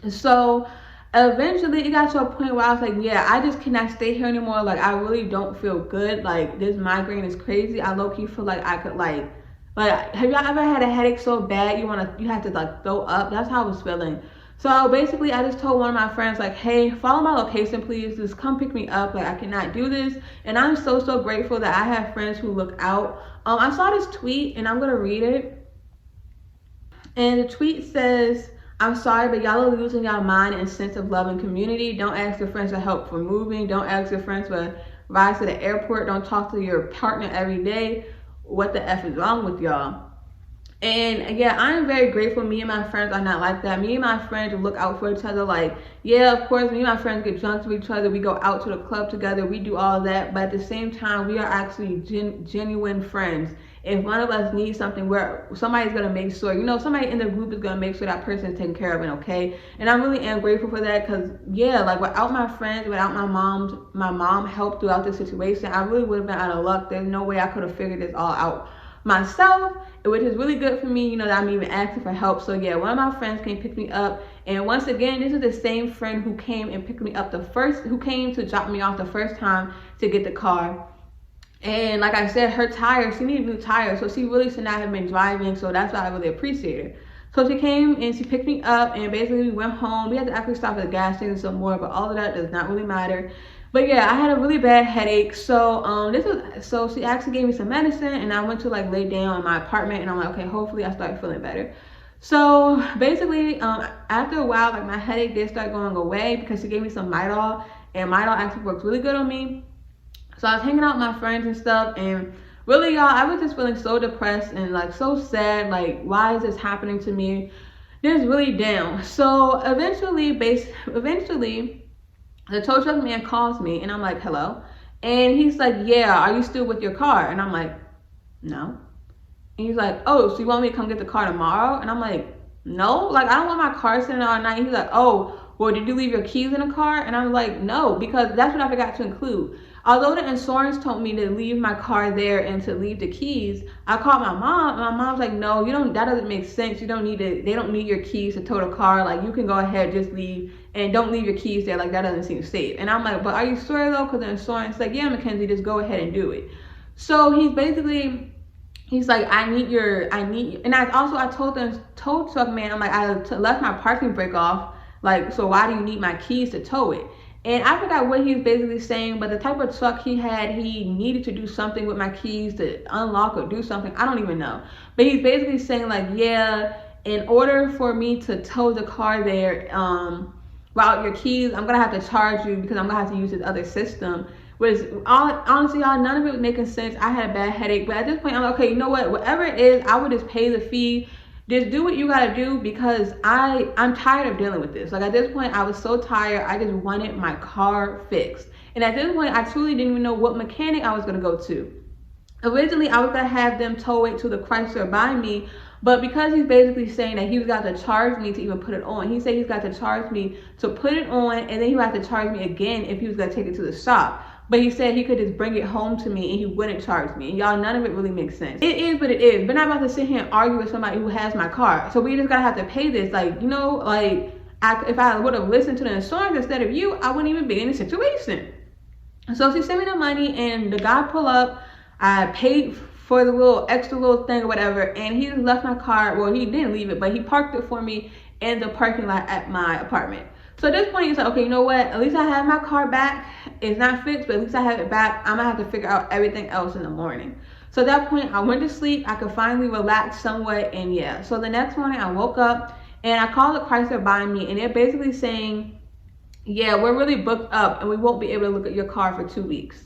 it. So eventually, it got to a point where I was like, yeah, I just cannot stay here anymore. Like I really don't feel good. Like this migraine is crazy. I low key feel like I could like have y'all ever had a headache so bad you have to like throw up? That's how I was feeling. So basically, I just told one of my friends, like, hey, follow my location, please. Just come pick me up. Like, I cannot do this. And I'm so grateful that I have friends who look out. I saw this tweet, and I'm going to read it. And the tweet says, I'm sorry, but y'all are losing y'all mind and sense of love and community. Don't ask your friends for help for moving. Don't ask your friends for rides to the airport. Don't talk to your partner every day. What the F is wrong with y'all? And yeah, I'm very grateful. Me and my friends are not like that. Me and my friends look out for each other. Like, yeah, of course, me and my friends get drunk with each other. We go out to the club together. We do all that. But at the same time, we are actually genuine friends. If one of us needs something, somebody's going to make sure, somebody in the group is going to make sure that person is taken care of and okay. And I really am grateful for that because, yeah, like without my friends, without my mom helped throughout this situation, I really would have been out of luck. There's no way I could have figured this all out myself, which is really good for me, that I'm even asking for help. So yeah, one of my friends came pick me up, and once again, this is the same friend who came and picked me up who came to drop me off the first time to get the car. And like I said, her tires, she needed new tires, so she really should not have been driving, so that's why I really appreciate her. So she came and she picked me up, and basically we went home. We had to actually stop at the gas station some more, but all of that does not really matter. But yeah, I had a really bad headache. So so she actually gave me some medicine, and I went to like lay down in my apartment, and I'm like, okay, hopefully I start feeling better. So basically, after a while, like my headache did start going away because she gave me some Midol, and Midol actually works really good on me. So I was hanging out with my friends and stuff, and really, y'all, I was just feeling so depressed and like so sad. Like, why is this happening to me? Just really down. So eventually, the tow truck man calls me, and I'm like, hello. And he's like, yeah, are you still with your car? And I'm like, no. And he's like, oh, so you want me to come get the car tomorrow? And I'm like, no, like I don't want my car sitting all night. He's like, oh, well, did you leave your keys in the car? And I'm like, no, because that's what I forgot to include. Although the insurance told me to leave my car there and to leave the keys, I called my mom, and my mom's like, no, that doesn't make sense. They don't need your keys to tow the car. Like, you can go ahead, just leave, and don't leave your keys there. Like, that doesn't seem safe. And I'm like, but are you sure though? Because the insurance like, yeah, McKenzie, just go ahead and do it. So he's basically he's like, I need you. And I told truck man, I'm like, I left my parking brake off. Like, so why do you need my keys to tow it? And I forgot what he was basically saying, but the type of truck he had, he needed to do something with my keys to unlock or do something. I don't even know. But he's basically saying like, yeah, in order for me to tow the car there, without your keys, I'm going to have to charge you because I'm going to have to use this other system. Which, honestly, y'all, none of it was making sense. I had a bad headache. But at this point, I'm like, okay, you know what? Whatever it is, I would just pay the fee. Just do what you gotta do because I'm tired of dealing with this. Like, at this point, I was so tired. I just wanted my car fixed. And at this point, I truly didn't even know what mechanic I was gonna go to. Originally, I was gonna have them tow it to the Chrysler by me, but because he's basically saying that he's got to charge me to even put it on, he said he's got to charge me to put it on, and then he would have to charge me again if he was gonna take it to the shop. But he said he could just bring it home to me and he wouldn't charge me. And y'all, none of it really makes sense. It is what it is. But I'm not about to sit here and argue with somebody who has my car. So we just gotta have to pay this. Like, you know, like, if I would have listened to the insurance instead of you, I wouldn't even be in this situation. So she sent me the money and the guy pulled up. I paid for the little extra little thing or whatever. And he just left my car. Well, he didn't leave it, but he parked it for me in the parking lot at my apartment. So at this point, it's like, okay, you know what? At least I have my car back. It's not fixed, but at least I have it back. I'm gonna have to figure out everything else in the morning. So at that point, I went to sleep. I could finally relax somewhat, and yeah. So the next morning, I woke up and I called the Chrysler by me, and they're basically saying, yeah, we're really booked up, and we won't be able to look at your car for 2 weeks.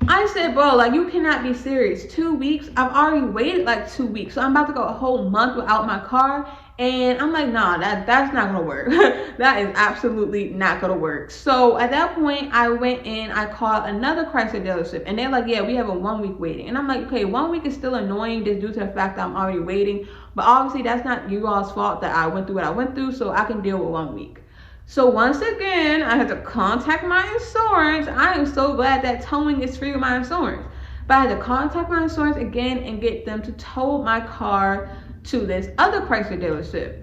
I said, bro, like, you cannot be serious. 2 weeks? I've already waited like 2 weeks, so I'm about to go a whole month without my car. And I'm like, nah, that's not gonna work. That is absolutely not gonna work. So at that point, I went in, I called another Chrysler dealership, and they're like, yeah, we have a 1 week waiting. And I'm like, okay, 1 week is still annoying just due to the fact that I'm already waiting. But obviously, that's not you all's fault that I went through what I went through, so I can deal with 1 week. So once again, I had to contact my insurance. I am so glad that towing is free with my insurance. But I had to contact my insurance again and get them to tow my car to this other Chrysler dealership.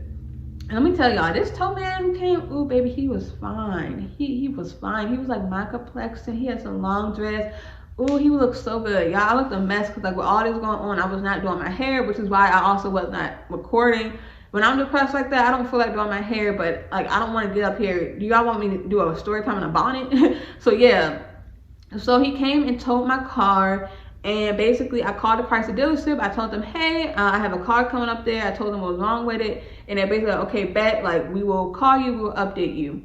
And let me tell y'all, this tow man came, ooh baby, he was fine. He was fine. He was like my complexion. He had some long dress. Ooh, he looked so good. Y'all, I looked a mess because like with all this going on, I was not doing my hair, which is why I also was not recording. When I'm depressed like that, I don't feel like doing my hair, but like I don't want to get up here. Do y'all want me to do a story time in a bonnet? So yeah. So he came and towed my car. And basically, I called the Chrysler dealership. I told them, hey, I have a car coming up there. I told them what was wrong with it. And they're basically like, okay, bet, like, we will call you, we'll update you.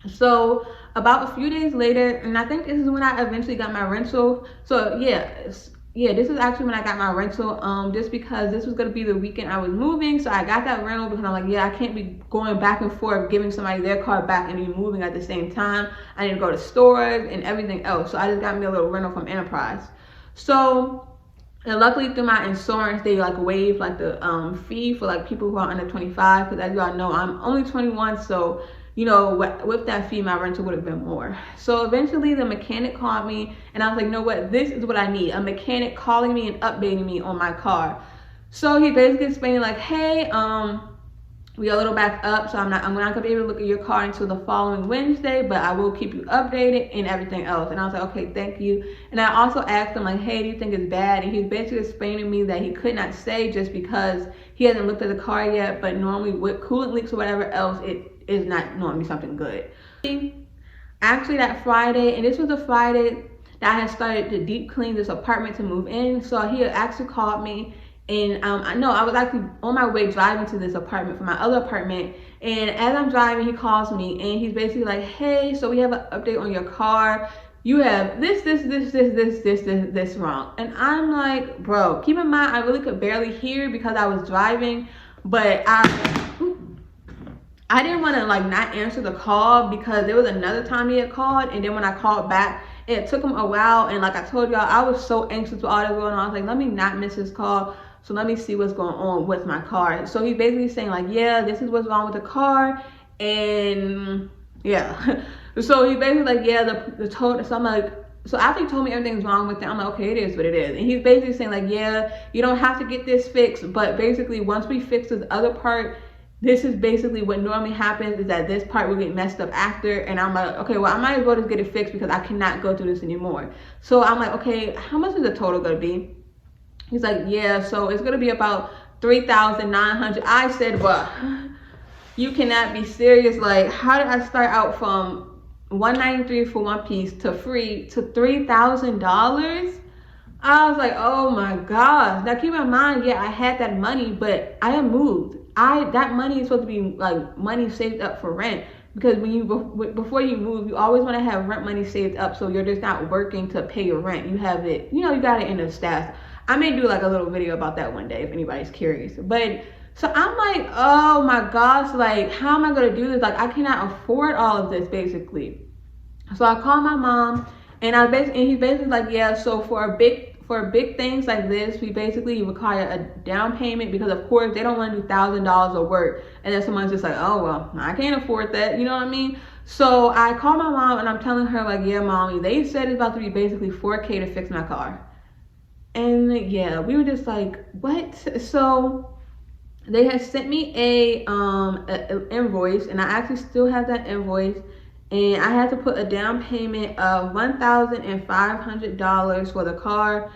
So about a few days later, and I think this is when I eventually got my rental. So yeah, this is actually when I got my rental, just because this was going to be the weekend I was moving. So I got that rental because I'm like, yeah, I can't be going back and forth, giving somebody their car back and be moving at the same time. I need to go to stores and everything else. So I just got me a little rental from Enterprise. So, and luckily through my insurance, they like waived like the fee for like people who are under 25. Because as y'all know, I'm only 21. So, you know, with that fee, my rental would have been more. So eventually the mechanic called me and I was like, you know what, this is what I need. A mechanic calling me and updating me on my car. So he basically explained like, hey, we are a little back up, so I'm not gonna be able to look at your car until the following Wednesday, but I will keep you updated and everything else. And I was like, okay, thank you. And I also asked him like, hey, do you think it's bad? And he's basically explaining to me that he could not say just because he hasn't looked at the car yet, but normally with coolant leaks or whatever else, it is not normally something good. Actually that Friday, and this was the Friday that I had started to deep clean this apartment to move in, so he had actually called me. And I was actually on my way driving to this apartment from my other apartment. And as I'm driving, he calls me and he's basically like, hey, so we have an update on your car. You have this wrong. And I'm like, bro, keep in mind, I really could barely hear because I was driving. But I didn't want to like not answer the call because there was another time he had called. And then when I called back, it took him a while. And like I told y'all, I was so anxious with all that going on. I was like, let me not miss his call. So let me see what's going on with my car. So he's basically saying like, yeah, this is what's wrong with the car. And yeah. So he basically like, yeah, the total. So I'm like, so after he told me everything's wrong with it, I'm like, okay, it is what it is. And he's basically saying like, yeah, you don't have to get this fixed. But basically once we fix this other part, this is basically what normally happens is that this part will get messed up after. And I'm like, okay, well, I might as well just get it fixed because I cannot go through this anymore. So I'm like, okay, how much is the total going to be? He's like, yeah, so it's gonna be about 3,900. I said, well, you cannot be serious. Like, how did I start out from $193 for one piece to free to $3,000? I was like, oh my gosh. Now keep in mind, yeah, I had that money, but I had moved. That money is supposed to be like money saved up for rent, because when you before you move, you always want to have rent money saved up, so you're just not working to pay your rent. You have it, you got it in a stash. I may do like a little video about that one day if anybody's curious. But so I'm like, oh my gosh, like how am I gonna do this? Like I cannot afford all of this basically. So I called my mom, and he's basically like, yeah, so for big things like this, we basically require a down payment, because of course they don't want to do $1,000 of work and then someone's just like, oh well, I can't afford that, you know what I mean? So I called my mom and I'm telling her like, yeah, mommy, they said it's about to be basically $4K to fix my car. And yeah, we were just like, what? So they had sent me a invoice, and I actually still have that invoice. And I had to put a down payment of $1,500 for the car.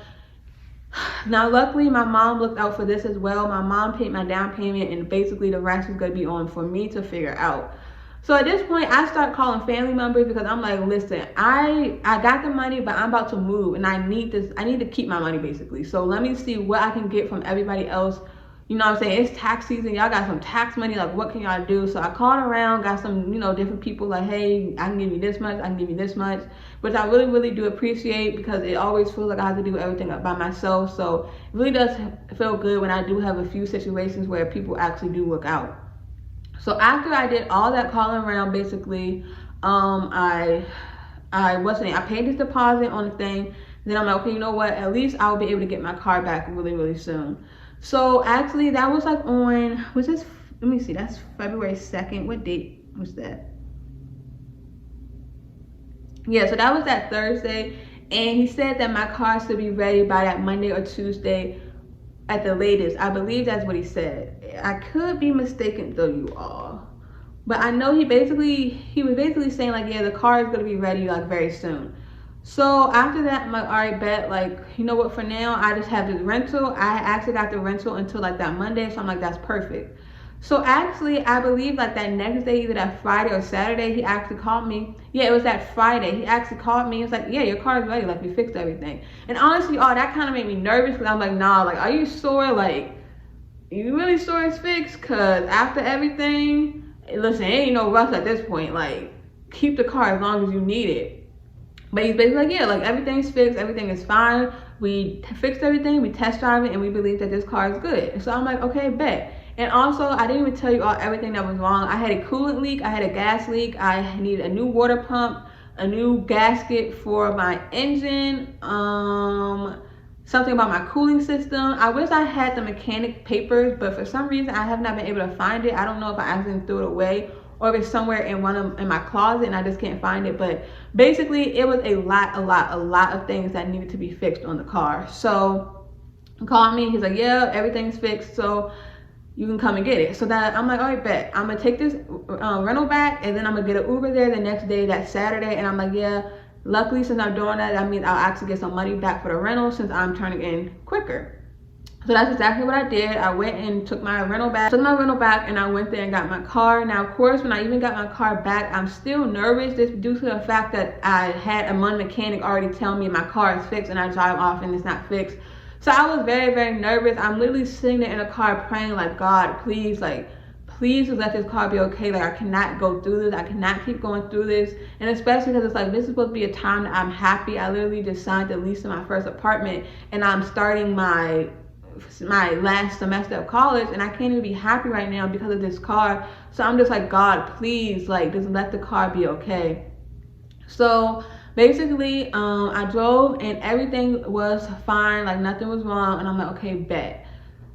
Now, luckily, my mom looked out for this as well. My mom paid my down payment, and basically the rest is going to be on for me to figure out. So at this point, I start calling family members, because I'm like, listen, I got the money, but I'm about to move, and I need to keep my money basically. So let me see what I can get from everybody else. You know what I'm saying? It's tax season. Y'all got some tax money. Like, what can y'all do? So I called around, got some, different people like, hey, I can give you this much. I can give you this much. Which I really, really do appreciate, because it always feels like I have to do everything by myself. So it really does feel good when I do have a few situations where people actually do look out. So after I did all that calling around, basically, I paid this deposit on the thing. Then I'm like, okay, you know what? At least I'll be able to get my car back really, really soon. So actually that was like on, let me see, that's February 2nd. What date was that? Yeah, so that was that Thursday. And he said that my car should be ready by that Monday or Tuesday at the latest. I believe that's what he said. I could be mistaken though, you all. But I know he was basically saying like, yeah, the car is gonna be ready like very soon. So after that, I'm like, all right, bet, like, you know what, for now, I just have this rental. I actually got the rental until like that Monday, so I'm like, that's perfect. So actually, I believe like that next day, either that Friday or Saturday, he actually called me. Yeah, it was that Friday. He actually called me. He was like, yeah, your car is ready, like we fixed everything. And honestly, that kind of made me nervous, because I'm like, nah, like, are you sure, like, you really sure it's fixed? Because after everything, listen, ain't no rush at this point. Like, keep the car as long as you need it. But he's basically like, yeah, like everything's fixed, everything is fine. We fixed everything, we test drive it, and we believe that this car is good. So I'm like, okay, bet. And also, I didn't even tell you everything that was wrong. I had a coolant leak, I had a gas leak, I needed a new water pump, a new gasket for my engine, something about my cooling system. I wish I had the mechanic papers, but for some reason I have not been able to find it. I don't know if I accidentally threw it away, or if it's somewhere in my closet and I just can't find it. But basically it was a lot of things that needed to be fixed on the car. So he called me, he's like, yeah, everything's fixed, so you can come and get it. So that I'm like, all right, bet, I'm gonna take this rental back, and then I'm gonna get an Uber there the next day, that Saturday. And I'm like, yeah, luckily since I'm doing that means I'll actually get some money back for the rental, since I'm turning in quicker. So that's exactly what I did. I went and took my rental back, and I went there and got my car. Now, of course, when I even got my car back, I'm still nervous, just due to the fact that I had one mechanic already tell me my car is fixed, and I drive off and it's not fixed. So I was very, very nervous. I'm literally sitting there in the car praying like, God, please, like, please just let this car be okay. Like, I cannot go through this. I cannot keep going through this. And especially because it's like, this is supposed to be a time that I'm happy. I literally just signed the lease to my first apartment, and I'm starting my last semester of college, and I can't even be happy right now because of this car. So I'm just like, God, please, like, just let the car be okay. So basically, I drove and everything was fine, like nothing was wrong, and I'm like, okay, bet.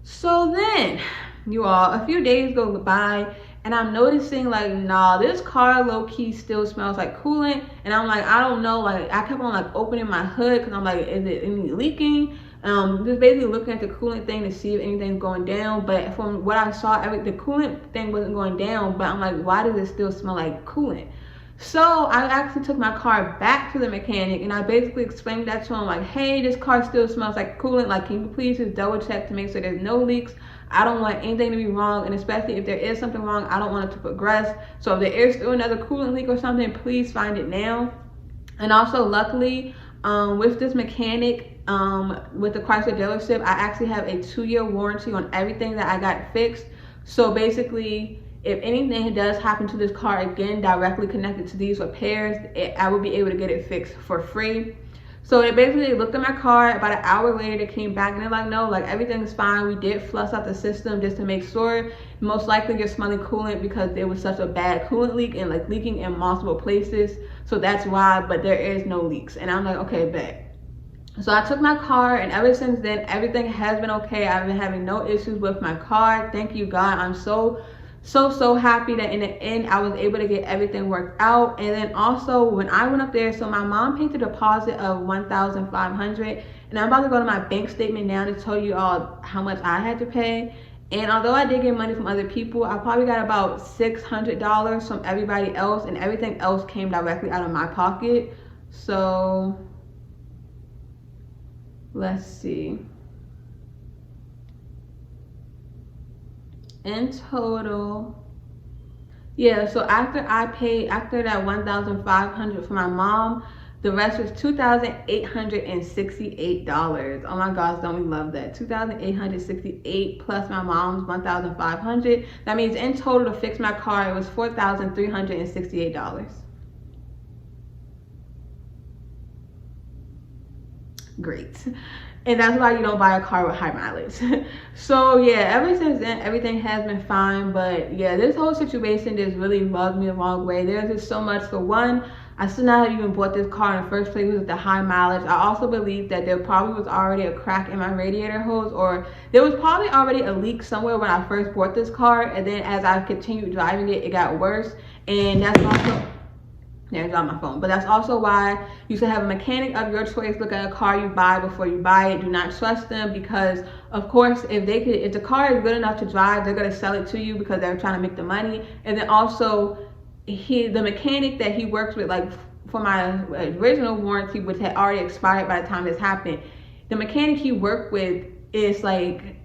So then, you all, a few days go by, and I'm noticing like, nah, this car low-key still smells like coolant. And I'm like, I don't know, like, I kept on like opening my hood, because I'm like, is it any leaking? Just basically looking at the coolant thing to see if anything's going down. But from what I saw, the coolant thing wasn't going down. But I'm like, why does it still smell like coolant? So I actually took my car back to the mechanic, and I basically explained that to him, like, hey, this car still smells like coolant. Like, can you please just double check to make sure there's no leaks? I don't want anything to be wrong, and especially if there is something wrong, I don't want it to progress. So if there is still another coolant leak or something, please find it now. And also, luckily, with this mechanic, with the Chrysler dealership, I actually have a 2-year warranty on everything that I got fixed. So basically, if anything does happen to this car again directly connected to these repairs, I will be able to get it fixed for free. So they basically looked at my car. About an hour later, they came back and they're like, no, like, everything's fine. We did flush out the system just to make sure. Most likely you're smelling coolant because there was such a bad coolant leak and like leaking in multiple places. So that's why, but there is no leaks. And I'm like, okay, bet. So I took my car, and ever since then, everything has been okay. I've been having no issues with my car. Thank you, God. I'm so happy that in the end I was able to get everything worked out. And then also when I went up there, so my mom paid the deposit of $1,500, and I'm about to go to my bank statement now to tell you all how much I had to pay. And although I did get money from other people, I probably got about $600 from everybody else, and everything else came directly out of my pocket. So let's see. In total, yeah, so after that $1,500 for my mom, the rest was $2,868. Oh my gosh, don't we love that? $2,868 plus my mom's $1,500. That means in total to fix my car, it was $4,368. Great. And that's why you don't buy a car with high mileage. So yeah, ever since then, everything has been fine. But yeah, this whole situation just really rubbed me the wrong way. There's just so much. For one, I should not have even bought this car in the first place with the high mileage. I also believe that there probably was already a crack in my radiator hose, or there was probably already a leak somewhere when I first bought this car. And then as I continued driving it, it got worse. And that's also... Yeah, I dropped my phone. But that's also why you should have a mechanic of your choice look at a car you buy before you buy it. Do not trust them, because of course if the car is good enough to drive, they're gonna sell it to you because they're trying to make the money. And then also the mechanic that he works with, like for my original warranty, which had already expired by the time this happened, the mechanic he worked with is like,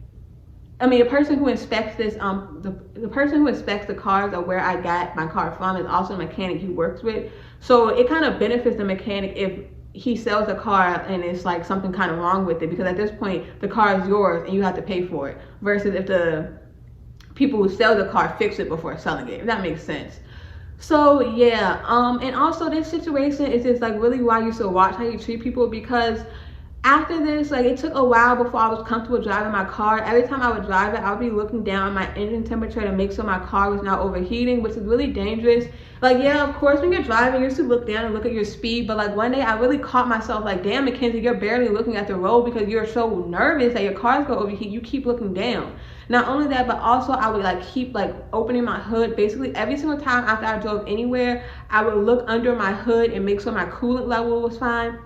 I mean, the person who inspects this, the person who inspects the cars or where I got my car from is also a mechanic he works with. So it kind of benefits the mechanic if he sells a car and it's like something kind of wrong with it, because at this point the car is yours and you have to pay for it, versus if the people who sell the car fix it before selling it, if that makes sense. So yeah, and also this situation is just like really why you should watch how you treat people, because after this, like, it took a while before I was comfortable driving my car. Every time I would drive it, I would be looking down at my engine temperature to make sure my car was not overheating, which is really dangerous. Like, yeah, of course, when you're driving, you should look down and look at your speed. But like one day, I really caught myself like, damn, McKenzie, you're barely looking at the road because you're so nervous that your car's gonna overheat. You keep looking down. Not only that, but also I would like keep like opening my hood. Basically, every single time after I drove anywhere, I would look under my hood and make sure my coolant level was fine.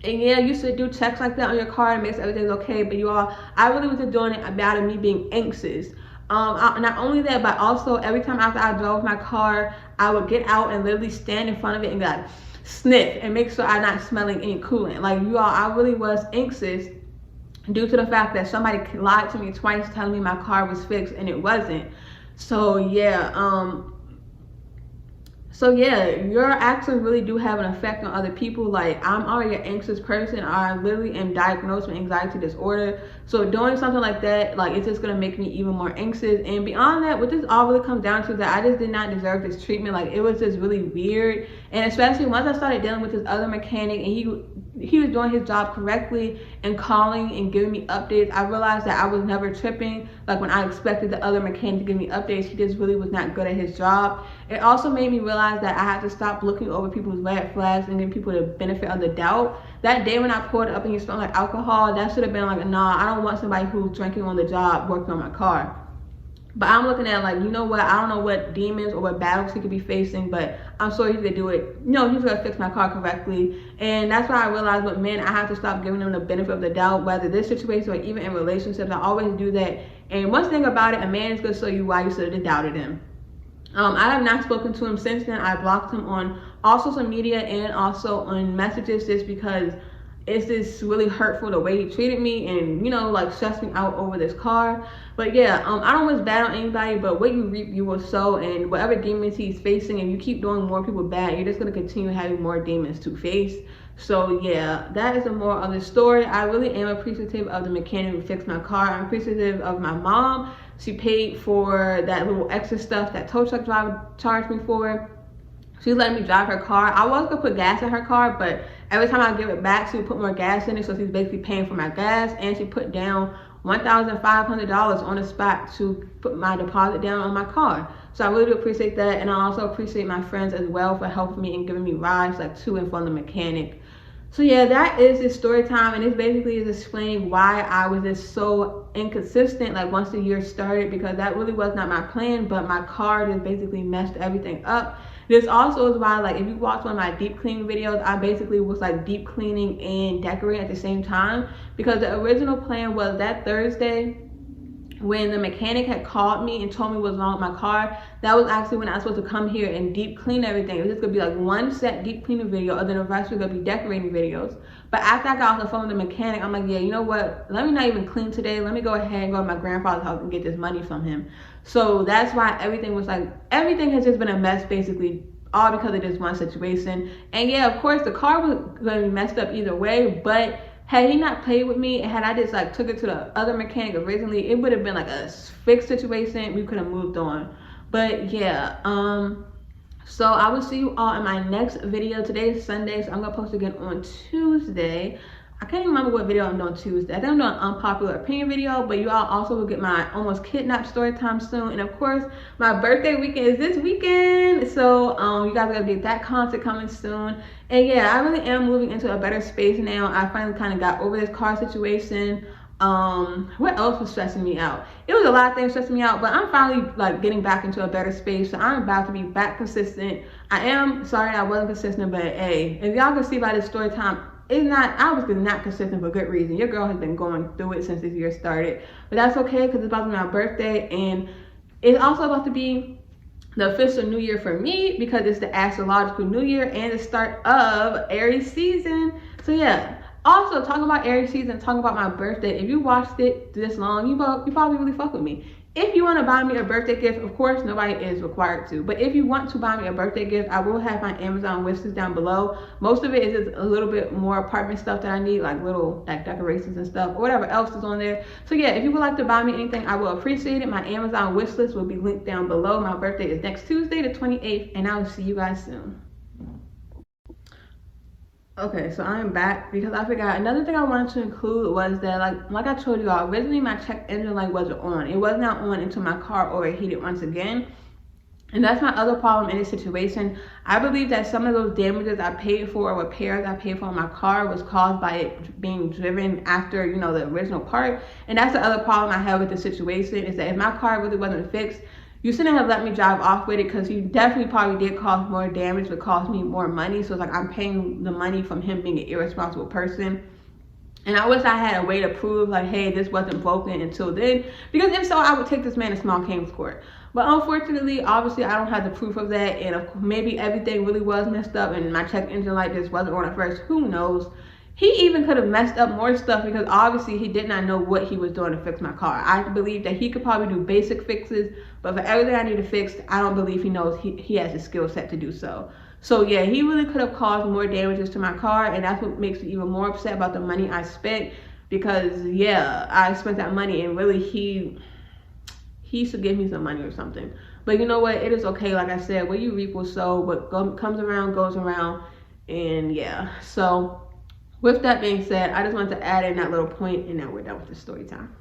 And yeah, you should do checks like that on your car and make sure everything's okay. But you all, I really was just doing it about me being anxious. Not only that, but also every time after I drove my car, I would get out and literally stand in front of it and like sniff and make sure I'm not smelling any coolant. Like, you all, I really was anxious due to the fact that somebody lied to me twice telling me my car was fixed and it wasn't. So yeah, your actions really do have an effect on other people. Like, I'm already an anxious person. I literally am diagnosed with anxiety disorder. So doing something like that, like, it's just gonna make me even more anxious. And beyond that, what this all really comes down to is that I just did not deserve this treatment. Like, it was just really weird. And especially once I started dealing with this other mechanic and he was doing his job correctly and calling and giving me updates, I realized that I was never tripping. Like, when I expected the other mechanic to give me updates, he just really was not good at his job. It also made me realize that I had to stop looking over people's red flags and giving people the benefit of the doubt. That day when I poured up and you smelled like alcohol, that should have been like, nah, I don't want somebody who's drinking on the job working on my car. But I'm looking at like, you know what, I don't know what demons or what battles he could be facing, but I'm sure he's gonna do it. You know, he's gonna fix my car correctly. And that's why I realized with men, I have to stop giving them the benefit of the doubt, whether this situation or even in relationships. I always do that. And one thing about it, a man is gonna show you why you should have doubted him. I have not spoken to him since then. I blocked him on all social media and also on messages just because it's just really hurtful the way he treated me and, you know, like stressed me out over this car. But yeah, I don't wish bad on anybody, but what you reap you will sow, and whatever demons he's facing, if you keep doing more people bad, you're just going to continue having more demons to face. So yeah, that is the moral of the story. I really am appreciative of the mechanic who fixed my car. I'm appreciative of my mom. She paid for that little extra stuff that tow truck driver charged me for. She let me drive her car. I was gonna put gas in her car, but every time I give it back, she would put more gas in it. So she's basically paying for my gas, and she put down $1,500 on the spot to put my deposit down on my car. So I really do appreciate that, and I also appreciate my friends as well for helping me and giving me rides like to and from the mechanic. So yeah, that is the story time, and it basically is explaining why I was just so inconsistent like once the year started, because that really was not my plan, but my car just basically messed everything up. This also is why, like, if you watch one of my deep cleaning videos, I basically was like deep cleaning and decorating at the same time, because the original plan was that Thursday when the mechanic had called me and told me what was wrong with my car, that was actually when I was supposed to come here and deep clean everything. It was just gonna be like one set deep cleaning video, and then the rest was gonna be decorating videos. But after I got off the phone with the mechanic, I'm like, yeah, you know what? Let me not even clean today. Let me go ahead and go to my grandfather's house and get this money from him. So that's why everything was like, everything has just been a mess basically, all because of this one situation. And yeah, of course, the car was gonna be messed up either way, but had he not played with me and had I just like took it to the other mechanic originally, it would have been like a fixed situation. We could have moved on. But yeah, so I will see you all in my next video. Today is Sunday, so I'm gonna post again on Tuesday. I can't even remember what video I'm doing Tuesday. I think I'm doing an unpopular opinion video, but you all also will get my almost kidnapped story time soon. And of course, my birthday weekend is this weekend. So you guys are gonna get that content coming soon. And yeah, I really am moving into a better space now. I finally kind of got over this car situation. What else was stressing me out? It was a lot of things stressing me out, but I'm finally like getting back into a better space. So I'm about to be back consistent. I am sorry I wasn't consistent, but hey, if y'all can see by this story time, I was not consistent for good reason. Your girl has been going through it since this year started. But that's okay, because it's about to be my birthday, and it's also about to be the official new year for me, because it's the astrological new year and the start of Aries season. So yeah. Also, talking about Aries season, talking about my birthday, if you watched it this long, you probably really fuck with me. If you want to buy me a birthday gift, of course, nobody is required to. But if you want to buy me a birthday gift, I will have my Amazon wishlist down below. Most of it is just a little bit more apartment stuff that I need, like little like decorations and stuff, or whatever else is on there. So yeah, if you would like to buy me anything, I will appreciate it. My Amazon wishlist will be linked down below. My birthday is next Tuesday, the 28th, and I will see you guys soon. Okay, so I'm back because I forgot another thing I wanted to include was that like I told you all, originally my check engine light wasn't on. It was not on until my car overheated once again. And that's my other problem in this situation. I believe that some of those damages I paid for, or repairs I paid for on my car, was caused by it being driven after, you know, the original part. And that's the other problem I have with the situation, is that if my car really wasn't fixed, you shouldn't have let me drive off with it, because you definitely probably did cause more damage, but cost me more money. So it's like I'm paying the money from him being an irresponsible person. And I wish I had a way to prove like, hey, this wasn't broken until then, because if so, I would take this man to small claims court. But unfortunately, obviously, I don't have the proof of that, and maybe everything really was messed up and my check engine light just wasn't on at first. Who knows? He even could have messed up more stuff, because obviously he did not know what he was doing to fix my car. I believe that he could probably do basic fixes, but for everything I need to fix, I don't believe he knows he has the skill set to do so. So yeah, he really could have caused more damages to my car, and that's what makes me even more upset about the money I spent, because yeah, I spent that money and really he should give me some money or something. But you know what? It is okay. Like I said, what you reap will sow. What comes around goes around, and yeah. So with that being said, I just wanted to add in that little point, and now we're done with the story time.